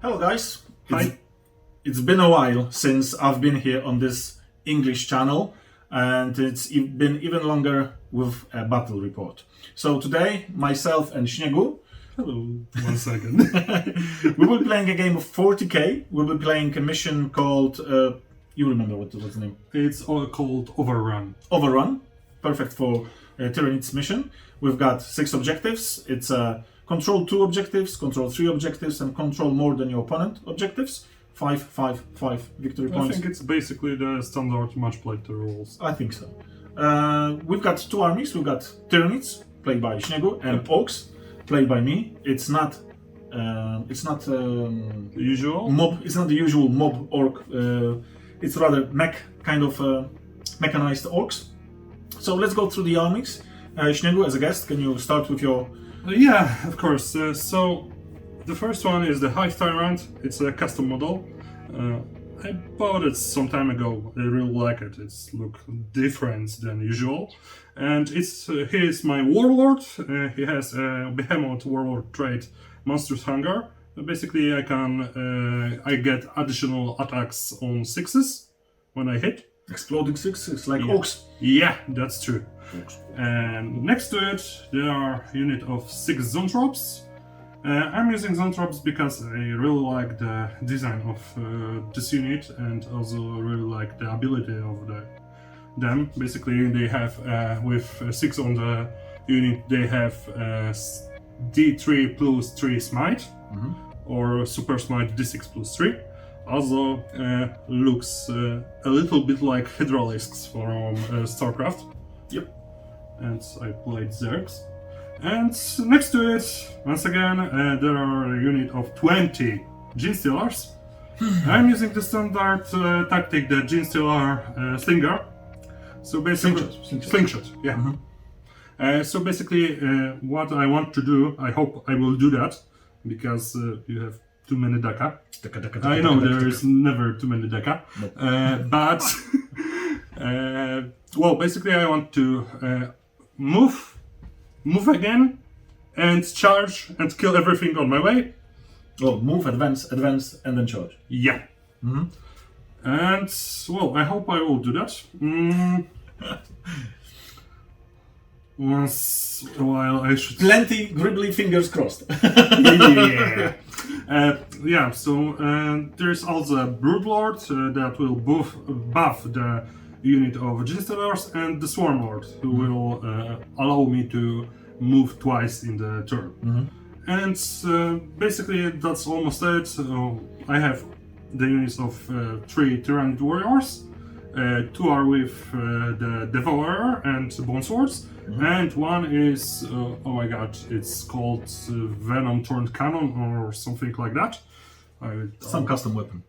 Hello guys. Hi. It's been a while since I've been here on this English channel, and it's been even longer with a battle report. So today, myself and Śniegu, Hello. 1 second. we will be playing a game of 40k. We'll be playing a mission called, you remember what's the name? It's all called Overrun. Overrun. Perfect for Tyranids mission. We've got 6 objectives. It's control 2 objectives, control 3 objectives, and control more than your opponent objectives. 5, 5, 5 victory I points. think it's basically the standard match play rules. I think so. We've got 2 armies. We've got Tyranids, played by Śniegu, and Orks, played by me. It's not Usual? mob. It's not the usual mob orc. It's rather mech kind of mechanized orcs. So let's go through the armies. Śniegu, as a guest, can you start with your? Yeah, of course. So the first one is the High Tyrant. It's a custom model. I bought it some time ago. I really like it. It's look different than usual. And he is my warlord. He has a behemoth warlord trait, Monstrous Hunger. Basically, I get additional attacks on 6s when I hit. Exploding 6s, like Yeah. Orks. Yeah, that's true. And next to it, there are a unit of 6 Zoanthropes. I'm using Zoanthropes because I really like the design of this unit and also really like the ability of them. Basically, they have, with 6 on the unit, they have D3 plus 3 smite, or super smite D6 plus 3. Also looks a little bit like Hydralisks from StarCraft. Yep. And I played Zergs. And next to it, once again, there are a unit of 20 Genestealers. I'm using the standard tactic, the Genestealer Slinger. So basically, Slingshot, yeah. So basically, what I want to do, I hope I will do that, because you have too many Daka. I know there is never too many Daka, but well, basically I want to move again, and charge and kill everything on my way. Oh, move, advance, and then charge. Yeah. And well, I hope I will do that. Once a while, I should. Plenty gribbly fingers crossed. Yeah. Yeah. So there's also a Broodlord that will buff the unit of Genestealers, and the Swarmlord who will allow me to move twice in the turn. And basically that's almost it. I have the units of 3 Tyranid warriors. 2 are with the Devourer and Bone Swords, and 1 is oh my god, it's called Venom Turned Cannon or something like that. Some custom weapon.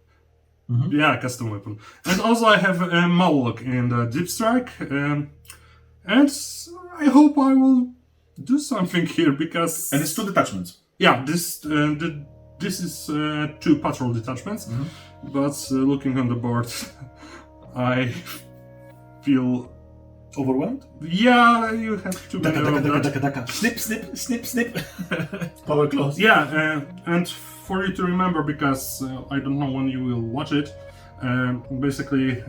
Yeah, custom weapon. And also I have a Mawlok in the Deep Strike, and I hope I will do something here, because... And it's 2 detachments. Yeah, this is 2 patrol detachments, but looking on the board, I feel... Overwhelmed? Yeah, you have too many of that. Snip, snip, snip, snip. Power close. Yeah, and for you to remember, because I don't know when you will watch it, basically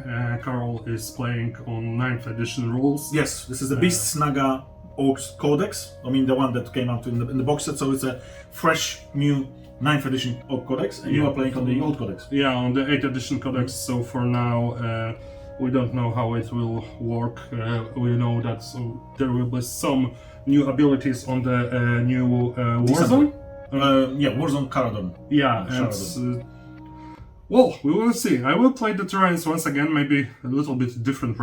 Karol is playing on 9th edition rules. Yes, this is the Beast Snaga Orcs Codex. I mean, the one that came out in the box set, so it's a fresh, new 9th edition Orc Codex, and you are playing on the old Codex. Yeah, on the 8th edition Codex, so for now we don't know how it will work. We know that there will be some new abilities on the new Warzone. Yeah, Warzone Caradon. Yeah, and well, we will see. I will play the Tyranids once again, maybe a little bit different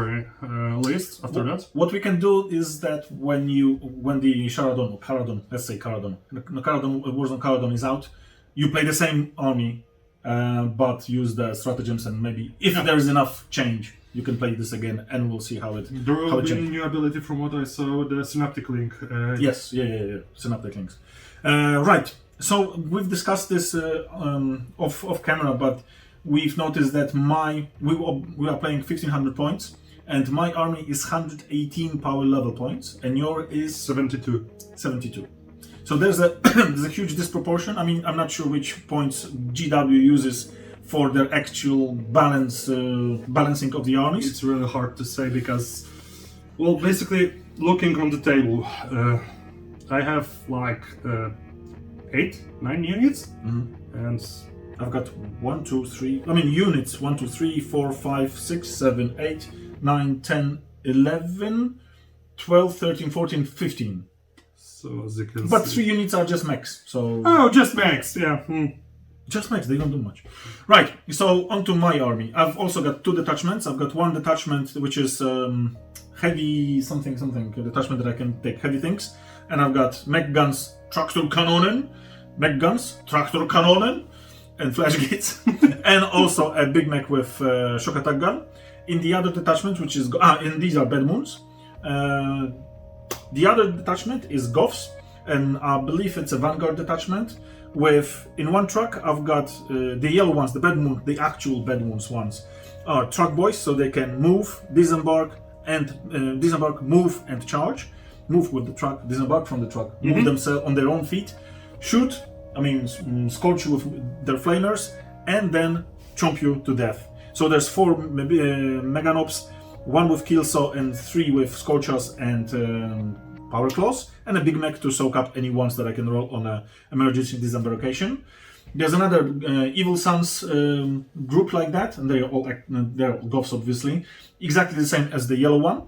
list after that. What we can do is that when the Sharadon, or Caradon, let's say Caradon, the Warzone Caradon is out, you play the same army, but use the stratagems, and maybe if there is enough change, you can play this again, and we'll see how it changes. There will be a new ability from what I saw, the Synaptic Link. Yes, yeah, Synaptic Links. Right, so we've discussed this off camera, but we've noticed that we are playing 1500 points, and my army is 118 power level points, and your is 72. So there's a there's a huge disproportion. I mean, I'm not sure which points GW uses for their actual balancing of the armies. It's really hard to say because, well, basically, looking on the table, I have like 8, 9 units, and I've got 1, 2, 3. I mean, units 1, 2, 3, 4, 5, 6, 7, 8, 9, 10, 11, 12, 13, 14, 15. so as you can But see. 3 units are just mechs. So Oh, just max, yeah. just mechs, they don't do much. Right, so onto my army. I've also got 2 detachments. I've got one detachment which is heavy something detachment that I can take heavy things. And I've got mech guns, Traktorkanonen, mech guns, Traktorkanonen, and flash gates, and also a big mech with shock attack gun. In the other detachment, which is and these are bad moons. The other detachment is Goths, and I believe it's a vanguard detachment. With in one truck, I've got the yellow ones, the bad moon, the actual bad moons ones, are truck boys, so they can move, disembark, move and charge. Move with the truck, disembark from the truck, move themselves on their own feet, shoot. I mean, scorch you with their flamers, and then chomp you to death. So there's 4 Meganops, 1 with kill saw and 3 with scorchers and power claws, and a big mech to soak up any ones that I can roll on a emergency disembarkation. There's another Evil Sons group like that, and they're all Goths obviously, exactly the same as the yellow one.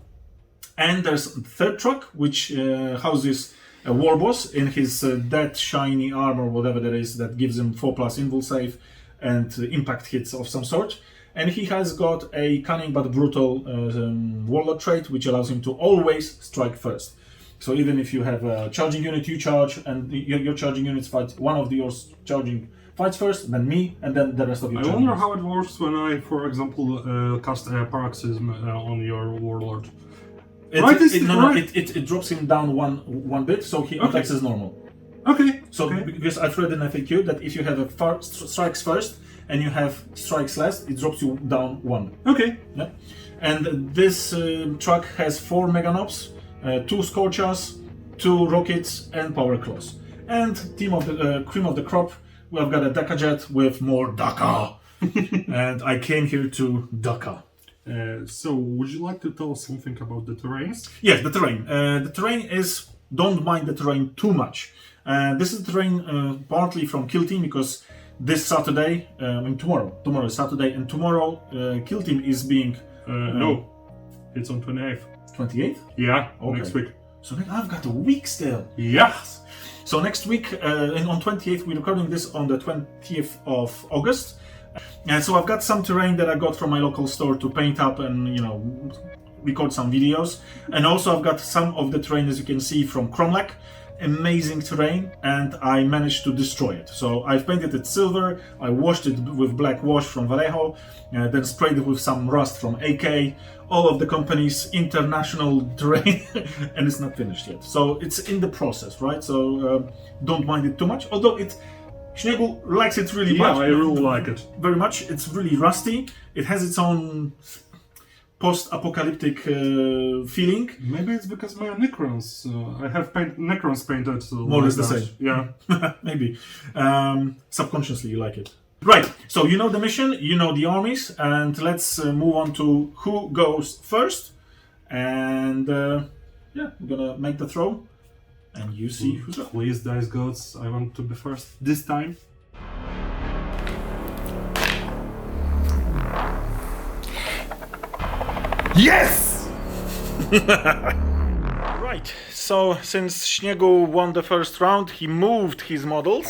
And there's a third truck which houses a war boss in his dead shiny armor, whatever that is, that gives him 4+ invul save and impact hits of some sort. And he has got a cunning but brutal warlord trait, which allows him to always strike first. So even if you have a charging unit, you charge, and your charging units fight, one of yours charging fights first, then me, and then the rest of your I charging wonder units. how it works when I, for example, cast a paroxysm on your warlord. It drops him down one bit, so he attacks as normal. Okay. So because I've read in FAQ that if you have a strikes first and you have strikes last, it drops you down 1. Okay. Yeah. And this truck has 4 Meganops, 2 Scorchers, 2 Rockets, and Power Claws. And team of the cream of the crop, we've got a Daka Jet with more Daka. And I came here to Daka. So, would you like to tell us something about the terrains? Yes, the terrain. The terrain is, don't mind the terrain too much. This is the terrain partly from Kill Team, because this Saturday, tomorrow is Saturday, and tomorrow Kill Team is being... No, it's on 28th. 28th? Yeah, Okay. next week. So I've got a week still. Yes! So next week, and on 28th, we're recording this on the 20th of August. And so I've got some terrain that I got from my local store to paint up and, record some videos. And also I've got some of the terrain, as you can see, from Cromlech. Amazing terrain, and I managed to destroy it. So I've painted it silver, I washed it with black wash from Vallejo, then sprayed it with some rust from AK, all of the company's international terrain, and it's not finished yet. So it's in the process, right? So don't mind it too much, although Schneegel likes it really much. Yeah, I really like it. Very much. It's really rusty. It has its own post-apocalyptic feeling. Maybe it's because my Necrons. I have Necrons painted. More or less the that. same. Yeah. Maybe. Subconsciously you like it. Right, so you know the mission, you know the armies, and let's move on to who goes first. And we're gonna make the throw, and you see who's up. Please, dice gods, I want to be first this time. Yes! Right, so since Śniegu won the first round, he moved his models.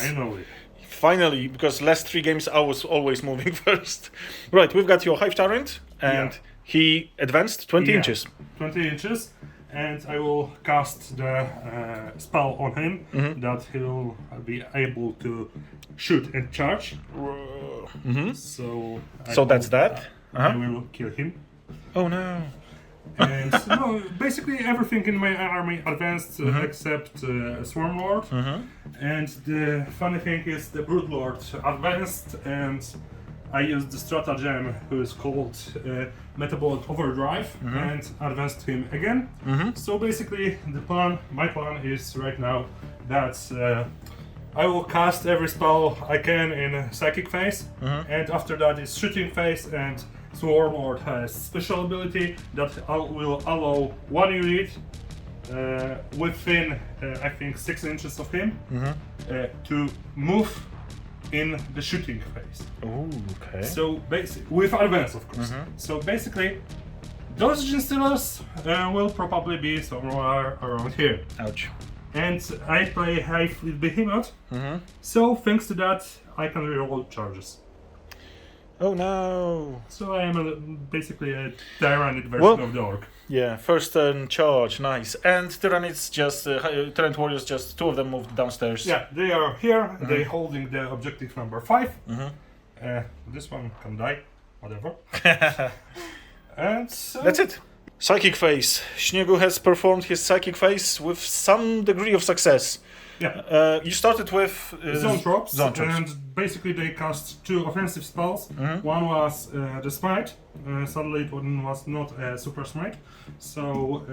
Finally, because last 3 games I was always moving first. Right, we've got your Hive Tyrant, and he advanced 20 inches. 20 inches, and I will cast the spell on him that he'll be able to shoot and charge. So that's that. I will kill him. Oh no. And basically everything in my army advanced except Swarm Lord. And the funny thing is the Brood Lord advanced, and I used the stratagem who is called Metabolic Overdrive and advanced him again. So basically my plan is right now that I will cast every spell I can in psychic phase, and after that is shooting phase, and Swarm Lord has special ability that will allow one unit within I think 6 inches of him to move in the shooting phase. Oh, okay. So with advance, of course. So basically, those Genestealers will probably be somewhere around here. Ouch. And I play High Fleet Behemoth, so thanks to that, I can reroll charges. Oh no. So I am basically a Tyranid version of the Orc. Yeah, first turn charge, nice. And Tyranids just, Tyrant Warriors, just 2 of them moved downstairs. Yeah, they are here, they're holding the objective number 5. This one can die, whatever. And so... That's it. Psychic phase. Śniegu has performed his psychic phase with some degree of success. Yeah. You started with Zone Tropes, and basically they cast 2 offensive spells. One was the Smite, sadly it was not a Super Smite, so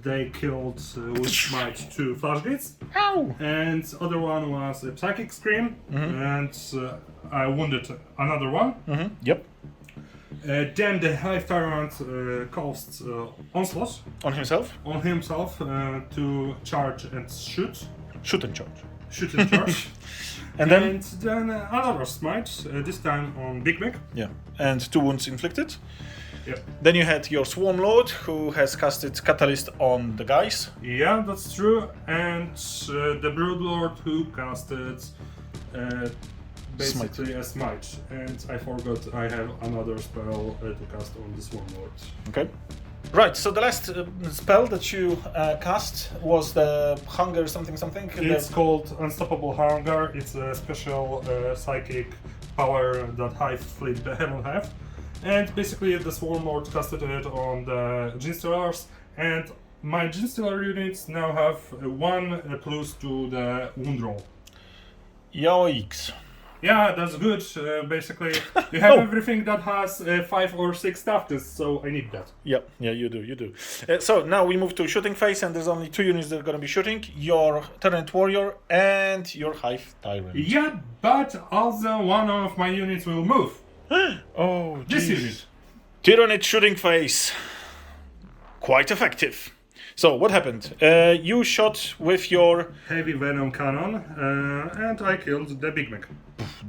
they killed with Smite 2 Flash Gates. Ow! And other one was a Psychic Scream, and I wounded another one. Yep. Then the High Tyrant casts Onslaught On himself? on himself to charge and shoot. Shoot and charge. Shoot and charge. And then? And then another smite, this time on Big Mac. Yeah. And 2 wounds inflicted. Yep. Then you had your Swarm Lord, who has casted Catalyst on the guys. Yeah, that's true. And the Broodlord, who casted basically a smite. And I forgot I have another spell to cast on the Swarm Lord. Okay. Right, so the last spell that you cast was the Hunger something. It's called Unstoppable Hunger. It's a special psychic power that High Fleet Behemoth have. And basically the Swarm Lord casted it on the Genestealers, and my Genestealer units now have 1 plus to the wound roll. Yikes. Yeah, that's good. Basically, you have everything that has 5 or 6 toughness, so I need that. Yeah, you do. So now we move to shooting phase, and there's only 2 units that are going to be shooting: your Tyrant Warrior and your Hive Tyrant. Yeah, but also one of my units will move. Oh, This geez. unit. Tyranid shooting phase. Quite effective. So what happened? You shot with your... Heavy Venom Cannon, and I killed the Big Mac.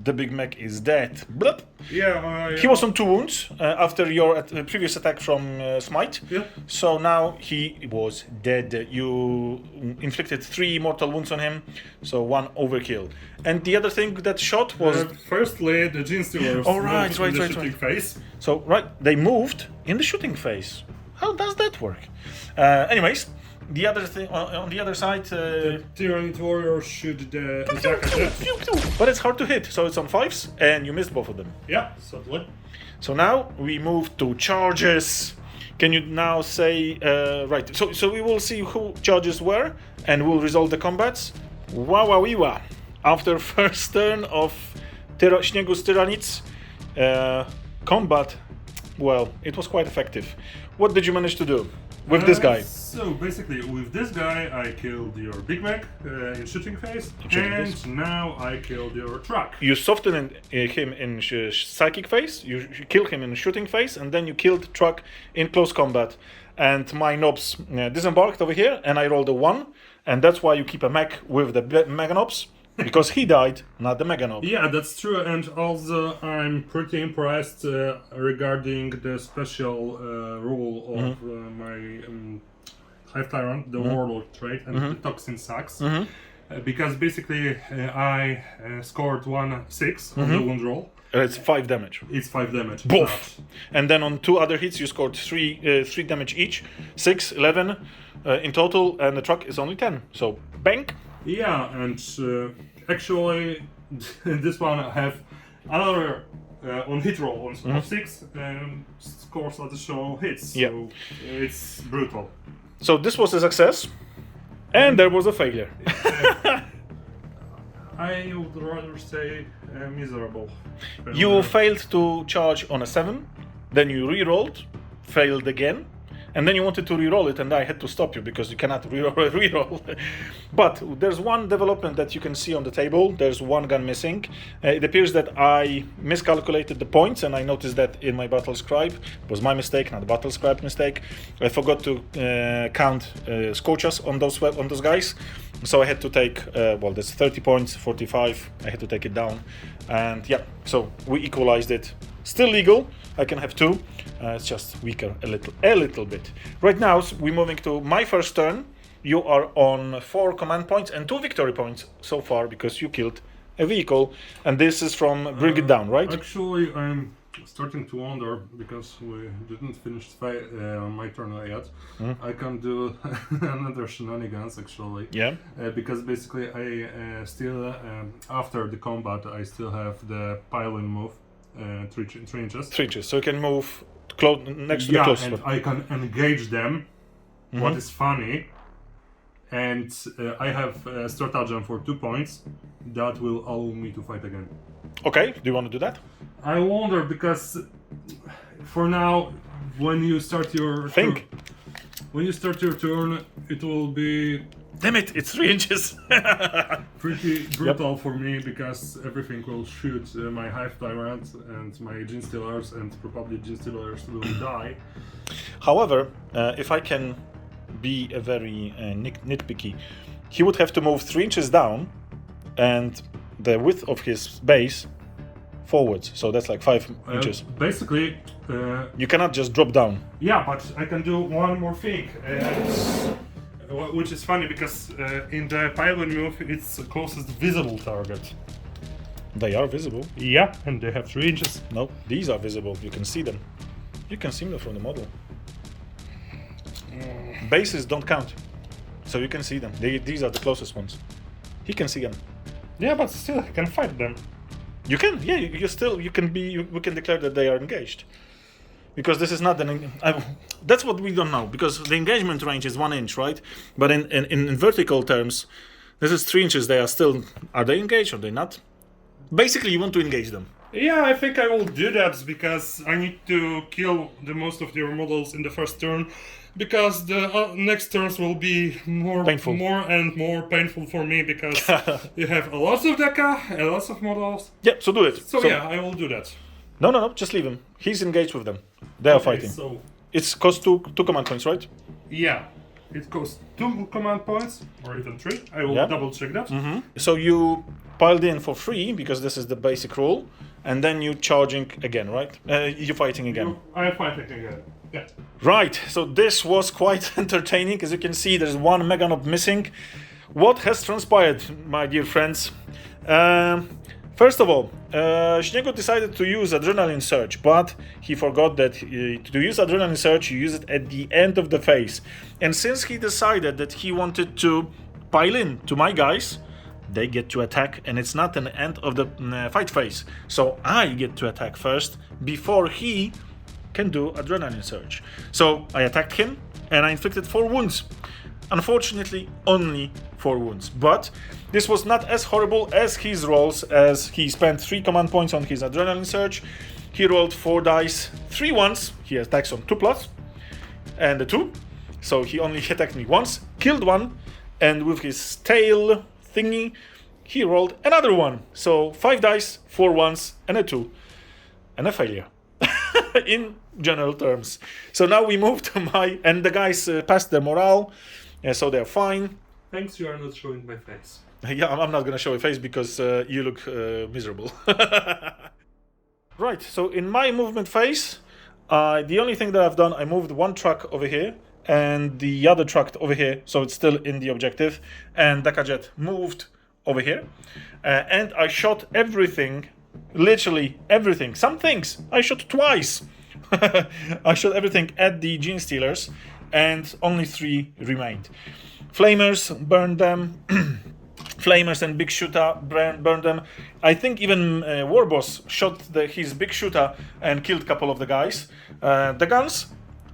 The Big Mac is dead. Blup. Yeah, He was on 2 wounds after your previous attack from Smite. Yeah. So now he was dead. You inflicted 3 mortal wounds on him, so 1 overkill. And the other thing that shot was... firstly, the Genestealers moved in the shooting phase. So, they moved in the shooting phase. How does that work? Anyways, the other thing on the other side... Tyranids Warrior shoot the Zaka. But it's hard to hit, so it's on 5s, and you missed both of them. Yeah, certainly. So now we move to charges. Can you now say... right, so we will see who charges were, and we'll resolve the combats. Wawawiwa. After first turn of Śniegu's Tyranids, combat, well, it was quite effective. What did you manage to do with this guy? So basically, with this guy, I killed your Big Mac in shooting phase, and now I killed your truck. You softened him in psychic phase, you killed him in shooting phase, and then you killed truck in close combat. And my nobs disembarked over here, and I rolled a 1, and that's why you keep a mech with the mega nobs. Because he died, not the Mega Nob. Yeah, that's true, and also I'm pretty impressed regarding the special rule of my Hive Tyrant, the Warlord trait, and the Toxin Sacks. Because basically I scored 1/6 on the wound roll. It's 5 damage. It's 5 damage. Both. And then on 2 other hits you scored 3 damage each. 6, 11 in total, and the truck is only 10. So, bang! Yeah, and actually, this one I have another on hit roll of 6 and scores additional hits. So it's brutal. So this was a success, and there was a failure. I would rather say miserable. You failed to charge on a 7, then you re-rolled, failed again, and then you wanted to reroll it, and I had to stop you because you cannot reroll. But there's one development that you can see on the table. There's one gun missing. It appears that I miscalculated the points, and I noticed that in my battle scribe. It was my mistake, not the battle scribe mistake. I forgot to count scorchers on those guys, so I had to take well, that's 30 points, 45. I had to take it down, and yeah, so we equalized it. Still legal. I can have 2. It's just weaker a little bit. Right now, we're moving to my first turn. You are on 4 command points and 2 victory points so far because you killed a vehicle, and this is from Bring It Down, right? Actually, I'm starting to wonder because we didn't finish my turn yet. I can do another shenanigans actually. Yeah. Because basically, I still after the combat, I still have the pile-in move. 3 inches. 3 inches, so you can move next to the Yeah, closest and one. I can engage them. What is funny, and I have stratagem for 2 points that will allow me to fight again. Okay, do you want to do that? I wonder because for now, when you start your turn, it will be Damn it, it's 3 inches. pretty brutal for me because everything will shoot my Hive Tyrant and my Gene Stealers, and probably Gene Stealers will die. However, if I can be a very nitpicky, he would have to move 3 inches down and the width of his base forwards, so that's like 5 inches. Basically, You cannot just drop down. yeah, but I can do one more thing, which is funny because in the pylon move, it's the closest visible target. They are visible. Yeah, and they have 3 inches. No, these are visible. You can see them. You can see them from the model. Bases don't count, so you can see them. These are the closest ones. He can see them. Yeah, but still, I can fight them. You can, yeah. We can declare that they are engaged, because this is not that's what we don't know, because the engagement range is 1 inch, right? But in vertical terms, this is 3 inches. Are they engaged or they not? Basically, you want to engage them. Yeah, I think I will do that because I need to kill the most of their models in the first turn, because the next turns will be more and more painful for me because you have a lot of deca, a lot of models. Yeah, so do it. So yeah, I will do that. No, just leave him. He's engaged with them. They are fighting. So It's cost two command points, right? yeah, it costs 2 command points or even 3. I will double check that. So you piled in for 3 because this is the basic rule, and then you charging again, right? You fighting again. I'm fighting again. Yeah. Right. So this was quite entertaining. As you can see, there's 1 Meganob missing. What has transpired, my dear friends? First of all, Śniegu decided to use Adrenaline Surge, but he forgot that to use Adrenaline Surge, you use it at the end of the phase. And since he decided that he wanted to pile in to my guys, they get to attack, and it's not an end of the fight phase. So I get to attack first before he can do Adrenaline Surge. So I attacked him, and I inflicted 4 wounds. Unfortunately, only 4 wounds. But this was not as horrible as his rolls, as he spent 3 command points on his Adrenaline Surge. He rolled 4 dice, 3 ones. He attacks on 2+, and a 2. So he only attacked me once, killed 1, and with his tail thingy, he rolled another 1. So 5 dice, 4 ones, and a 2. And a failure. In general terms. So now we move to and the guys passed their morale, so they're fine. Thanks, you are not showing my face. Yeah, I'm not gonna show your face because you look miserable. Right, so in my movement phase, the only thing that I've done, I moved 1 truck over here and the other truck over here, so it's still in the objective, and Dakajet moved over here, and I shot everything, literally everything. Some things I shot twice. I shot everything at the Gene Stealers, and only 3 remained. Flamers burned them. Flamers and Big Shooter burned them. I think even Warboss shot his Big Shooter and killed a couple of the guys. The guns,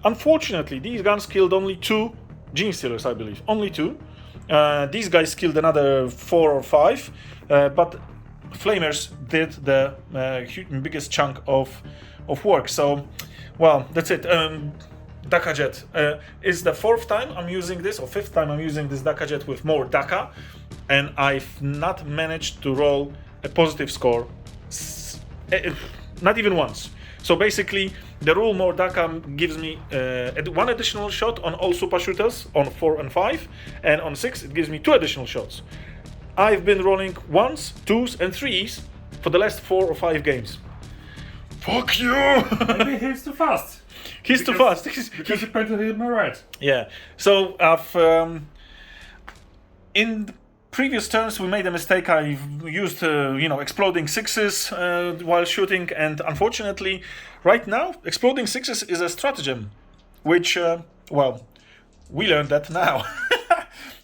unfortunately, these guns killed only 2 Gene Stealers, I believe. Only 2. These guys killed another 4 or 5, but Flamers did the biggest chunk of work. So, well, that's it. Daka Jet. It's the fourth time I'm using this, or fifth time I'm using this Daka Jet with more Daka, and I've not managed to roll a positive score, not even once. So basically, the rule more Daka gives me one additional shot on all super shooters on 4 and 5, and on 6 it gives me 2 additional shots. I've been rolling 1s, 2s, and 3s for the last 4 or 5 games. Fuck you! Maybe he's too fast. He's too fast. Because you painted him red. Yeah. So I've in the previous turns we made a mistake. I used exploding 6s while shooting, and unfortunately, right now exploding 6s is a stratagem, which we learned that now.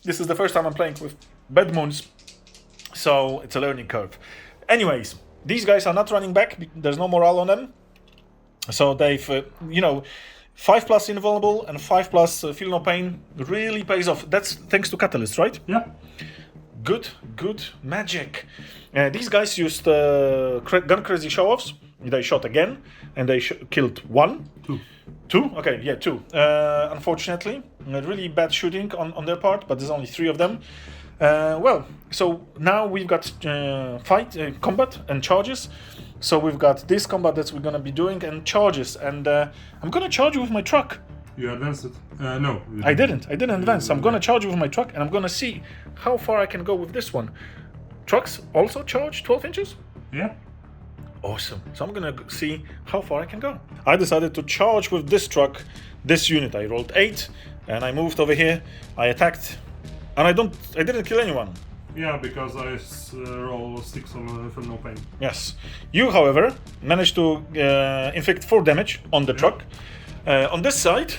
This is the first time I'm playing with Bad Moons, so it's a learning curve. Anyways, these guys are not running back. There's no morale on them. So they've, 5+ invulnerable and 5+ feel no pain really pays off. That's thanks to Catalyst, right? Yeah. Good magic. These guys used gun crazy show-offs. They shot again, and they killed 1. 2? Okay, yeah, 2. Unfortunately, really bad shooting on their part, but there's only 3 of them. So now we've got combat and charges. So we've got this combat that we're gonna be doing and charges, and I'm gonna charge you with my truck. You advanced it? No. I didn't advance. I'm gonna charge you with my truck, and I'm gonna see how far I can go with this one. Trucks also charge 12 inches? Yeah. Awesome. So I'm gonna see how far I can go. I decided to charge with this truck, this unit. I rolled 8, and I moved over here. I attacked, and I didn't kill anyone. Yeah, because I roll 6 on for no pain. Yes. You, however, managed to inflict 4 damage on the truck. On this side,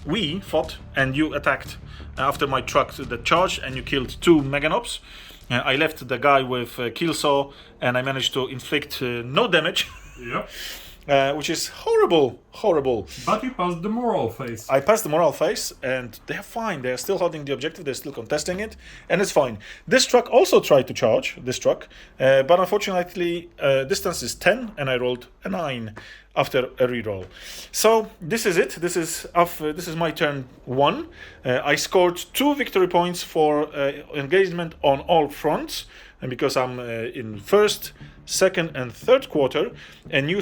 we fought, and you attacked after my truck the charge, and you killed 2 Meganobs. I left the guy with kill saw, and I managed to inflict no damage. Yeah. Which is horrible. But you passed the moral phase. I passed the moral phase, and they're fine. They're still holding the objective. They're still contesting it, and it's fine. This truck also tried to charge, but unfortunately, distance is 10, and I rolled a 9 after a reroll. So this is it. This is my turn 1. I scored 2 victory points for engagement on all fronts, and because I'm in first, second, and third quarter, and you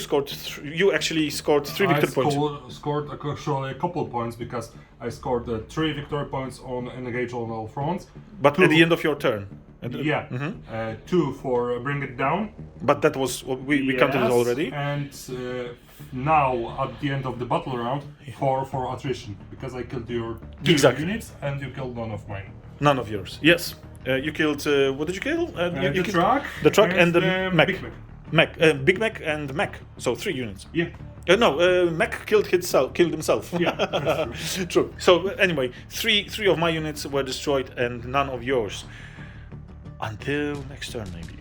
actually scored 3 victory points. I scored actually a couple of points because I scored 3 victory points on engage on all fronts. But 2, at the end of your turn. Yeah. 2 for bring it down. But that was we counted it already. And now at the end of the battle round, 4 for attrition because I killed your 2 units and you killed none of mine. None of yours. Yes. You killed. What did you kill? The truck. The truck and the mech. Big Mac. Big Mac and mech. So 3 units. Yeah. Mech killed himself. Yeah, that's true. True. So anyway, three of my units were destroyed and none of yours. Until next turn, maybe.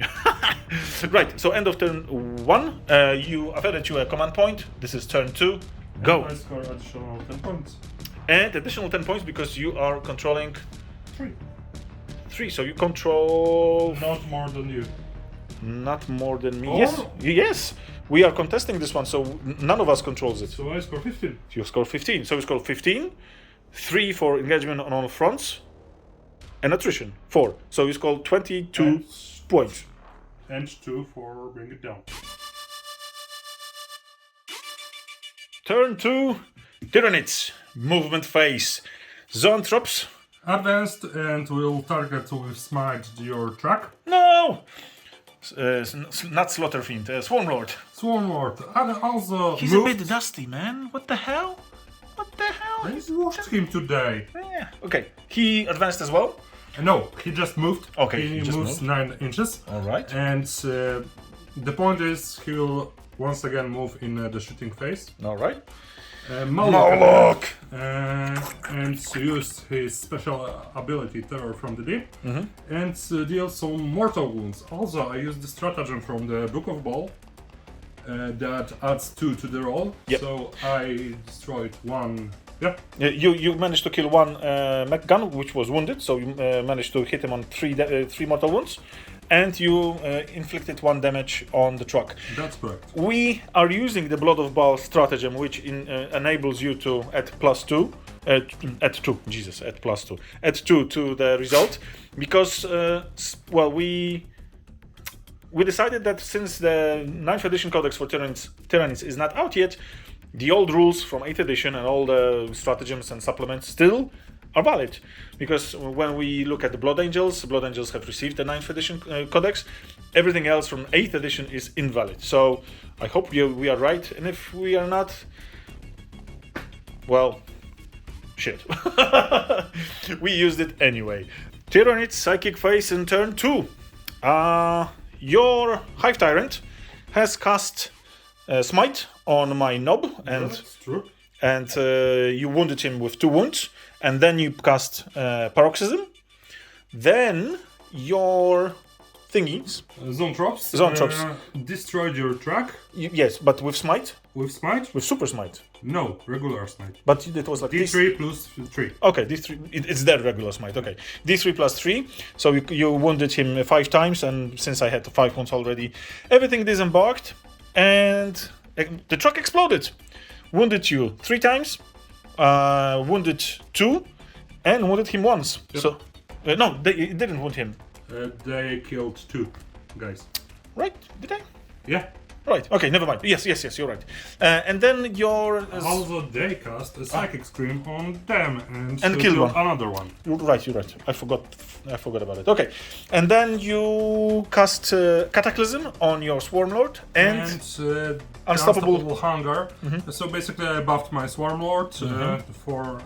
Right. So end of turn 1. I've added you a command point. This is turn 2. Go. And I score additional 10 points. And additional 10 points because you are controlling 3. 3. So you control. Not more than you. Not more than me. Oh. Yes. We are contesting this one, so none of us controls it. So I score 15. You score 15. So you score 15. 3 for engagement on all fronts. And attrition. 4. So you score 22 points. And 2 for bring it down. Turn 2. Tyranids. Movement phase. Zoanthropes. Advanced and will target with smite your truck. No! Not Slaughterfiend, Swarmlord. Swarmlord. And also He's a bit dusty, man. What the hell? I watched him today. Yeah. Okay. He advanced as well? No, he just moved. Okay, he just moves moved. 9 inches. Alright. And the point is he will once again move in the shooting phase. Alright. Moloch! And use his special ability Terror from the Deep and deal some mortal wounds. Also, I used the stratagem from the Book of Ball that adds 2 to the roll. Yep. So I destroyed 1. Yeah. You managed to kill 1 mech gun, which was wounded, so you managed to hit him on 3 mortal wounds. and you inflicted 1 damage on the truck. That's correct. We are using the Blood of Baal stratagem, which enables you to add +2. Add 2 to the result, because well, we decided that since the 9th edition codex for Tyranids is not out yet, the old rules from 8th edition and all the stratagems and supplements still are valid, because when we look at the Blood Angels have received the 9th edition codex. Everything else from 8th edition is invalid. So I hope we are right, and if we are not, well, shit. We used it anyway. Tyranid Psychic Phase in turn 2. Your Hive Tyrant has cast Smite on my Nob, and That's true. And you wounded him with 2 wounds, and then you cast Paroxysm. Then your thingies, Zone Drops. Destroyed your truck yes, but with Smite, with Smite. with Super Smite. No, regular Smite. But it was like D3 plus 3. Okay, D3. It's their regular Smite. Okay, D3 plus 3. So you wounded him 5 times, and since I had 5 wounds already, everything disembarked, and the truck exploded. Wounded you 3 times, wounded 2, and wounded him once. Yep. So no, it didn't wound him. They killed 2 guys. Right? Did I? Yeah. Right. Okay. Never mind. Yes. You're right. And then your Also, they cast a Psychic Scream on them and killed one. another one. You're right. I forgot about it. Okay. And then you cast Cataclysm on your Swarmlord and Unstoppable Hunger. So basically, I buffed my Swarmlord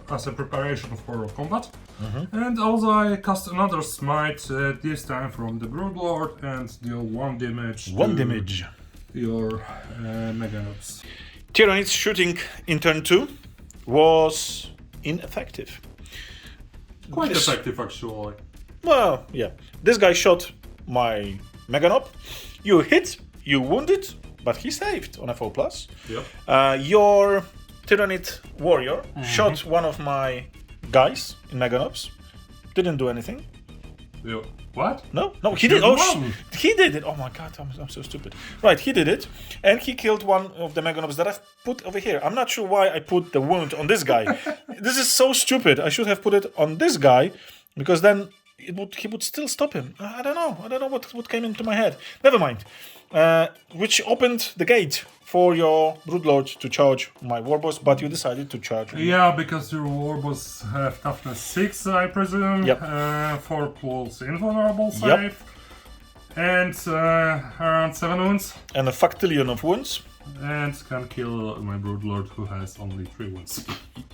as a preparation for combat. And also, I cast another Smite, this time from the Broodlord, and deal 1 damage. 1 damage. Your Meganobs. Tyranids shooting in turn 2 was ineffective. Quite effective, actually. Well, yeah. This guy shot my Meganob. You hit, you wounded, but he saved on a 4+. Yep. Your Tyranid warrior shot one of my guys in Meganobs. Didn't do anything. Yeah. What? No, he did. Oh, won. he did it. Oh my god, I'm so stupid. Right, he did it, and he killed one of the Meganobs that I've put over here. I'm not sure why I put the wound on this guy. This is so stupid. I should have put it on this guy, because then he would still stop him. I don't know what came into my head. Never mind. Which opened the gate for your Broodlord to charge my Warboss, but you decided to charge me. Yeah, because your Warboss have toughness 6, I presume. Yep. 4+ invulnerable save. And around 7 wounds. And a factillion of wounds. And can kill my Broodlord, who has only 3 wounds.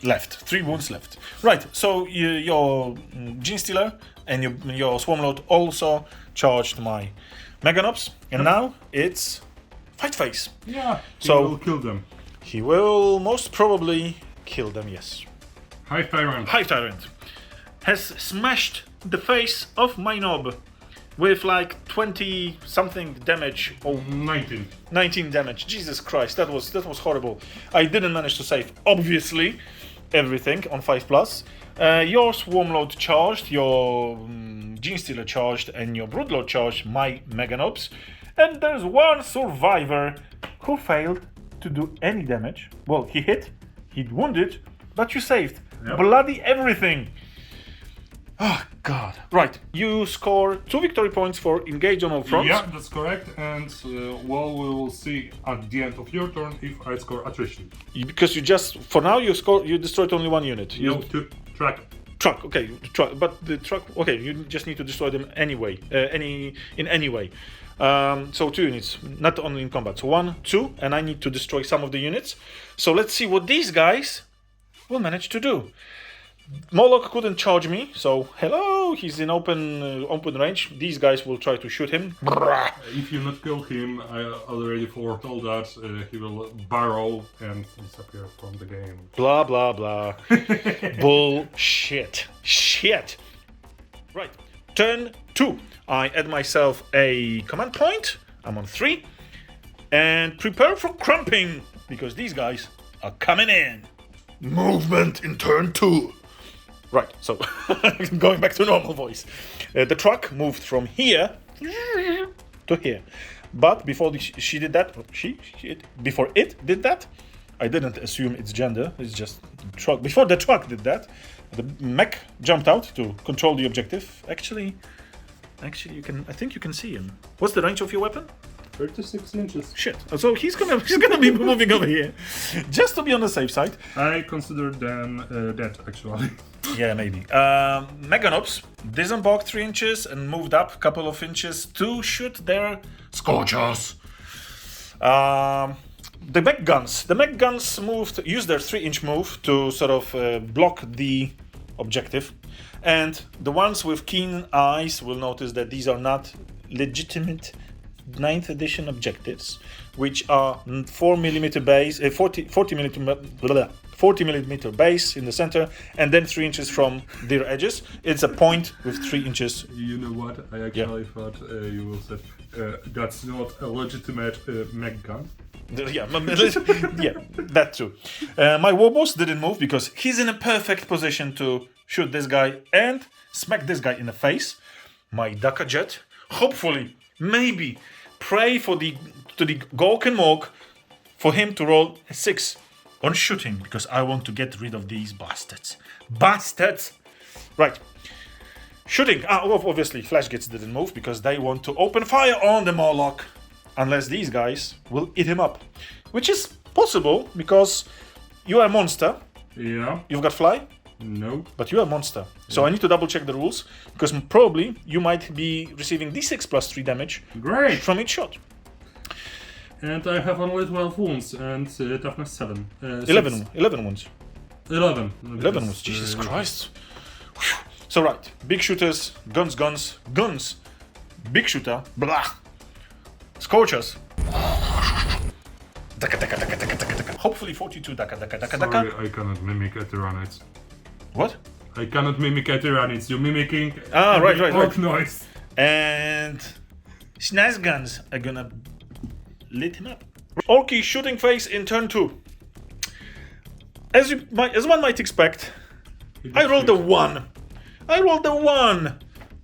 Left. 3 wounds left. Right, so your Genestealer and your Swarmlord also charged my Meganobs, and now it's fight phase. Yeah, he So- will kill them. He will most probably kill them, yes. Hive Tyrant. Hive Tyrant has smashed the face of my Nob with like 20 something damage. Oh, 19 damage. Jesus Christ, that was horrible. I didn't manage to save, obviously, everything on 5+. Your Swarmlord charged, your Genestealer charged, and your Broodlord charged my Meganobs. And there's one survivor who failed to do any damage. Well, he hit, he wounded, but you saved. Yep. Bloody everything. Oh, God. Right, you score 2 victory points for engage on all fronts. Yeah, that's correct. And well, we will see at the end of your turn if I score attrition. Because you just, for now, you destroyed only 1 unit. You No, to track. Truck, okay, truck, but the truck, okay, you just need to destroy them anyway, in any way. So 2 units, not only in combat. So 1, 2, and I need to destroy some of the units. So let's see what these guys will manage to do. Moloch couldn't charge me, so hello, he's in open range. These guys will try to shoot him. If you not kill him, I already foretold that he will burrow and disappear from the game. Blah, blah, blah. Bullshit. Shit. Right. Turn 2. I add myself a command point. I'm on 3. And prepare for crumping, because these guys are coming in. Movement in turn 2. Right, so going back to normal voice. The truck moved from here to here. But before she did that, before it did that, I didn't assume its gender. It's just truck. Before the truck did that, the mech jumped out to control the objective. Actually, you can. I think you can see him. What's the range of your weapon? 36 inches. Shit. So he's gonna be moving over here, just to be on the safe side. I consider them dead, actually. Yeah, maybe. Meganops disembarked 3 inches and moved up a couple of inches to shoot their scorchers. The mech guns used their 3-inch move to sort of block the objective, and the ones with keen eyes will notice that these are not legitimate 9th edition objectives, which are 40mm base in the center, and then 3 inches from their edges. It's a point with 3 inches. You know what? I actually thought you will say that's not a legitimate mech gun. Yeah, that too. My warboss didn't move because he's in a perfect position to shoot this guy and smack this guy in the face. My Daka jet, hopefully, maybe, pray to the Gorken Morg for him to roll a 6 on shooting, because I want to get rid of these bastards. Right. Shooting. Obviously, Flash Gates didn't move because they want to open fire on the Moloch, unless these guys will eat him up, which is possible because you are a monster. Yeah. You've got fly. No. But you're a monster. So I need to double check the rules, because probably you might be receiving d6 plus 3 damage. Great. From each shot. And I have only 12 wounds and toughness 7. 11 wounds. 11. 11 wounds. Jesus Christ. Whew. So right, big shooters, guns. Big shooter, blah. Scorchers. Hopefully 42 daka. Sorry, I cannot mimic a Tyranids. What? I cannot mimic a Tyranids. You're mimicking right. noise. And Snaz guns are gonna lit him up. Orky shooting phase in turn 2. As one might expect, I rolled a 1.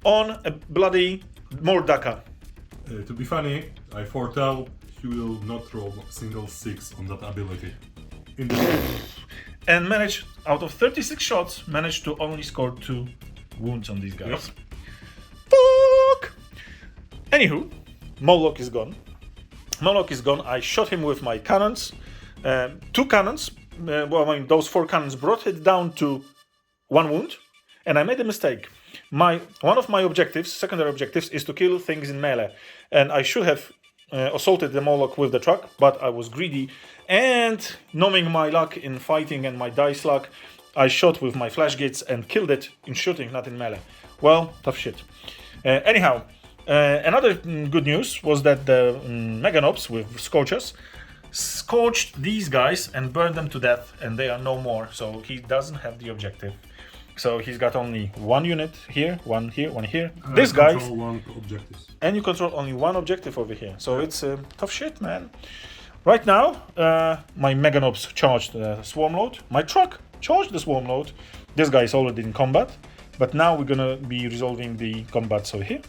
On a bloody Mordaka. To be funny, I foretell he will not roll a single 6 on that ability. And managed, out of 36 shots, managed to only score 2 wounds on these guys. Yep. Fuck! Anywho, Moloch is gone. I shot him with my cannons. 2 cannons. Those 4 cannons brought it down to 1 wound. And I made a mistake. One of my objectives, secondary objectives, is to kill things in melee. And I should have assaulted the Moloch with the truck, but I was greedy. And knowing my luck in fighting and my dice luck, I shot with my flash gates and killed it in shooting, not in melee. Well, tough shit. Anyhow, another good news was that the Meganops with Scorchers scorched these guys and burned them to death, and they are no more. So he doesn't have the objective. So he's got only 1 unit here, 1 here, 1 here. This guy. And you control only 1 objective over here. So it's tough shit, man. Right now, my Meganops charged the swarm load. My truck charged the swarm load. This guy is already in combat. But now we're gonna be resolving the combats over here,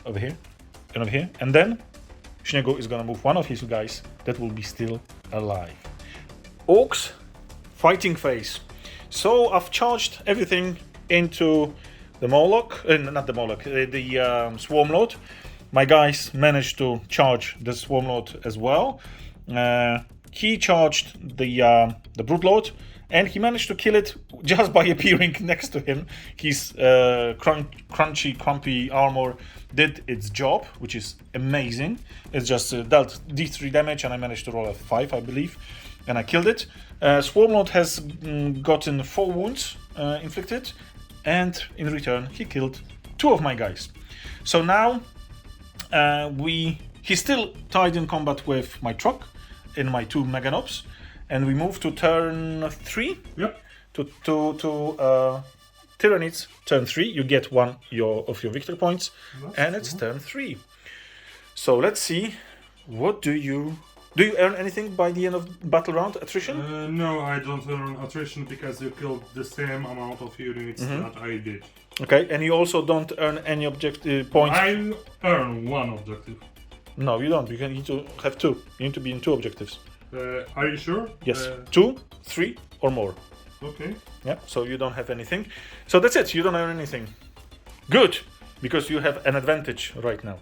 and over here. And then Śniegu is gonna move one of his guys that will be still alive. Orks fighting phase. So I've charged everything into the Moloch, not the Moloch, the swarm load. My guys managed to charge the swarm load as well. He charged the brute load, and he managed to kill it just by appearing next to him. His crumpy armor did its job, which is amazing. It just dealt D3 damage, and I managed to roll a 5, I believe, and I killed it. Swarmlord has gotten 4 wounds inflicted, and in return he killed 2 of my guys. So now he's still tied in combat with my truck and my 2 Meganops, and we move to turn 3. Yep. To Tyranids, turn 3. You get 1 of your victory points, and it's turn 3. So let's see. What do you earn anything by the end of battle round? Attrition? No, I don't earn attrition because you killed the same amount of units that I did. Okay, and you also don't earn any objective points. I earn 1 objective. No, you don't. You need to have 2. You need to be in 2 objectives. Are you sure? Yes, 2, 3, or more. Okay. Yeah, so you don't have anything. So that's it, you don't have anything. Good, because you have an advantage right now.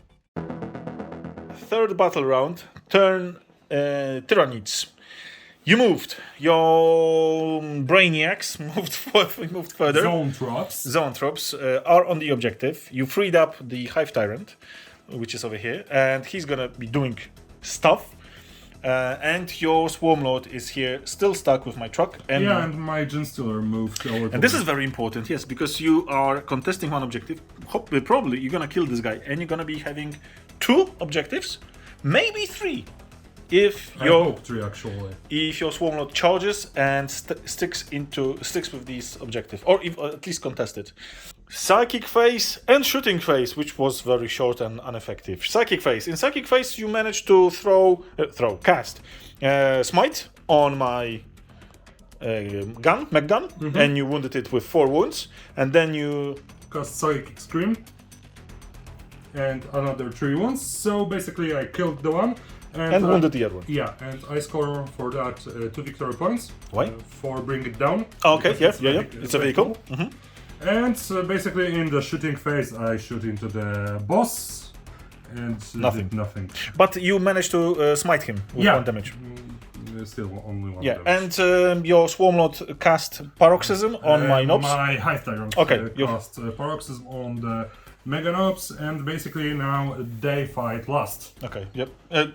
Third battle round, turn Tyranids. You moved. Your brainiacs moved further. Zone troops are on the objective. You freed up the Hive Tyrant, which is over here, and he's gonna be doing stuff. And your Swarm Lord is here, still stuck with my truck. And and my Genestealer moved over. And this is very important, yes, because you are contesting one objective. Probably you're gonna kill this guy, and you're gonna be having 2 objectives, maybe 3. If your 3 actually. If your Swarm Lord charges and sticks with these objectives, or at least contest it. Psychic phase and shooting phase, which was very short and ineffective. Psychic phase. In psychic phase, you managed to cast smite on my mech gun, and you wounded it with 4 wounds, and then you cast psychic scream and another 3 wounds. So basically, I killed the one. And wounded the other one. Yeah, and I score for that 2 victory points. Why? For bring it down. Okay, yeah. It's a vehicle. And basically in the shooting phase, I shoot into the boss and Nothing. did nothing. But you managed to smite him with 1 damage. Still only 1 Yeah, damage. and your Swarm Lord cast Paroxysm on my Nobs. My Hive Tyrant Okay, cast Paroxysm on the Mega Nobs, and basically now they fight last. Okay, yep.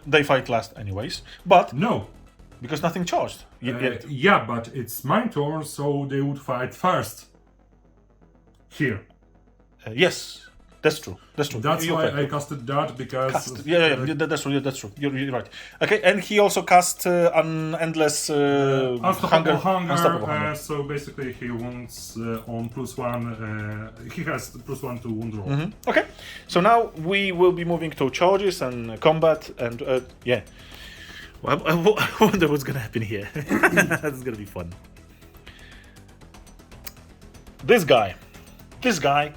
They fight last anyways, but No. because nothing charged. Yeah, but it's my turn, so they would fight first. Here. Yes, that's true. That's Why correct. I casted that, because... That's true. You're right. Okay, and he also cast an endless Unstoppable Unstoppable hunger. hunger. So basically he wounds on +1. He has +1 to wound roll. Okay, so now we will be moving to charges and combat, and yeah. Well, I wonder what's gonna happen here. That's gonna be fun. This guy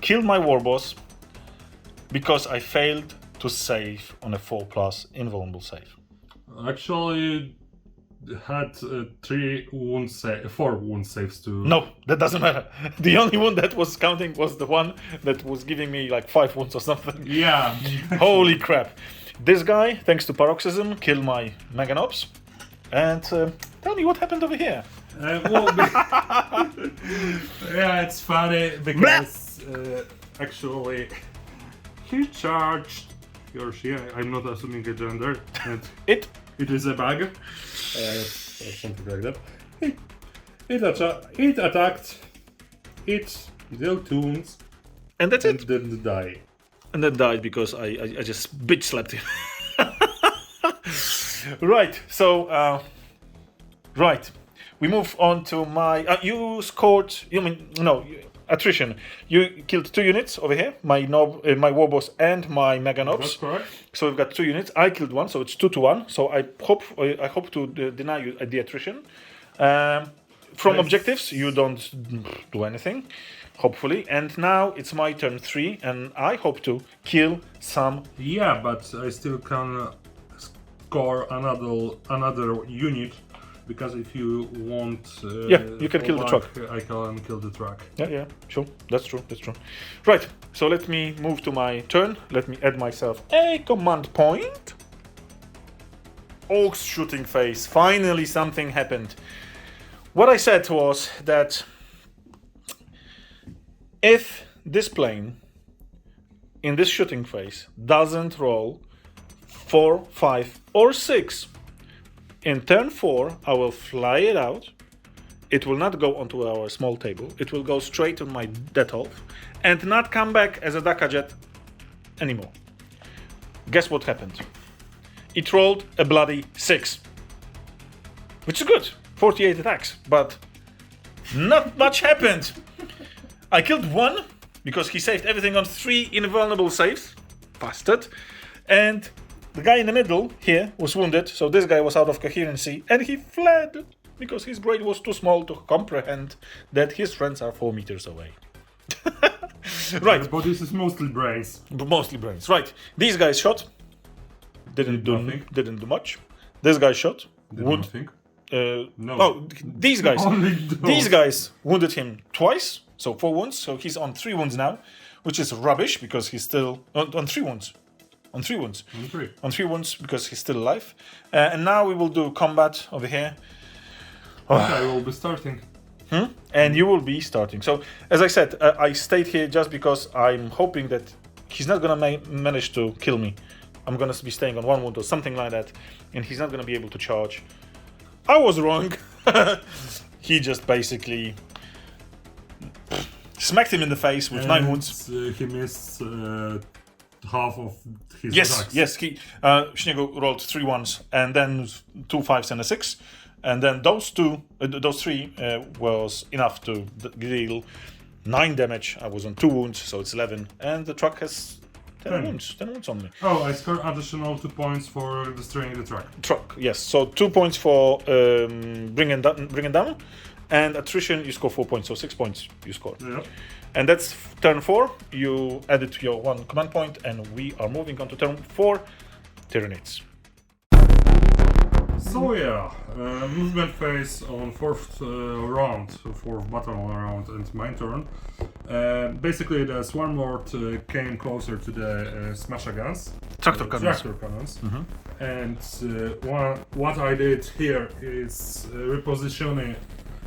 killed my war boss because I failed to save on a 4+ invulnerable save. Actually, had 4 wound saves to... No, that doesn't matter. The only one that was counting was the one that was giving me like 5 wounds or something. Yeah. Holy crap. This guy, thanks to Paroxysm, killed my Meganobs. And tell me what happened over here. Yeah, it's funny because actually he charged, he or she, I'm not assuming a gender, and It is a bug, something like that. It attacked, it dealt 2 wounds, and that's and it. then die. And then died because I just bitch slapped him. Right, so right. We move on to my. You scored. Attrition. You killed 2 units over here. My war boss and my Mega Nobs. That's correct. So we've got 2 units. I killed 1, so it's 2-1. So I hope to deny you the attrition. From objectives, you don't do anything, hopefully. And now it's my turn 3, and I hope to kill some. Yeah, but I still can score another unit. Because if you want... you can kill the truck. I can kill the truck. Yeah, sure. That's true. Right, so let me move to my turn. Let me add myself a command point. Orks shooting phase. Finally something happened. What I said was that if this plane in this shooting phase doesn't roll 4, 5, or 6, in turn 4, I will fly it out. It will not go onto our small table. It will go straight on my Death Elf and not come back as a Daka Jet anymore. Guess what happened? It rolled a bloody 6. Which is good. 48 attacks. But not much happened. I killed 1 because he saved everything on 3 invulnerable saves. Bastard. And the guy in the middle here was wounded, so this guy was out of coherency, and he fled because his brain was too small to comprehend that his friends are 4 meters away. Right. But this is mostly brains. Mostly brains. Right. These guys shot. didn't nothing. do much. This guy shot. Did Wound. nothing. No. Oh, these guys. Only those. These guys wounded him twice, so 4 wounds. So he's on 3 wounds now, which is rubbish because he's still on 3 wounds. On 3 wounds. On 3. On 3 wounds because he's still alive. And now we will do combat over here. Okay, we'll be starting. And you will be starting. So, as I said, I stayed here just because I'm hoping that he's not gonna manage to kill me. I'm gonna be staying on 1 wound or something like that, and he's not gonna be able to charge. I was wrong. He just basically smacked him in the face with 9 wounds. He missed half of his Yes, attacks. yes. Śniegu rolled 3 1s and then 2 5s and a 6. And then those 3 was enough to deal 9 damage. I was on 2 wounds, so it's 11. And the truck has 10 wounds on me. Oh, I scored additional 2 points for destroying the truck. Truck, yes. So 2 points for bringing down, and attrition you score 4 points, so 6 points you scored. Yeah. And that's turn 4. You add it to your 1 command point, and we are moving on to turn 4, Tyranids. So yeah, movement phase on 4th round, 4th battle round, and my turn. Basically, the Swarm Lord came closer to the Smasher guns, Tractor cannons. tractor cannons, and what I did here is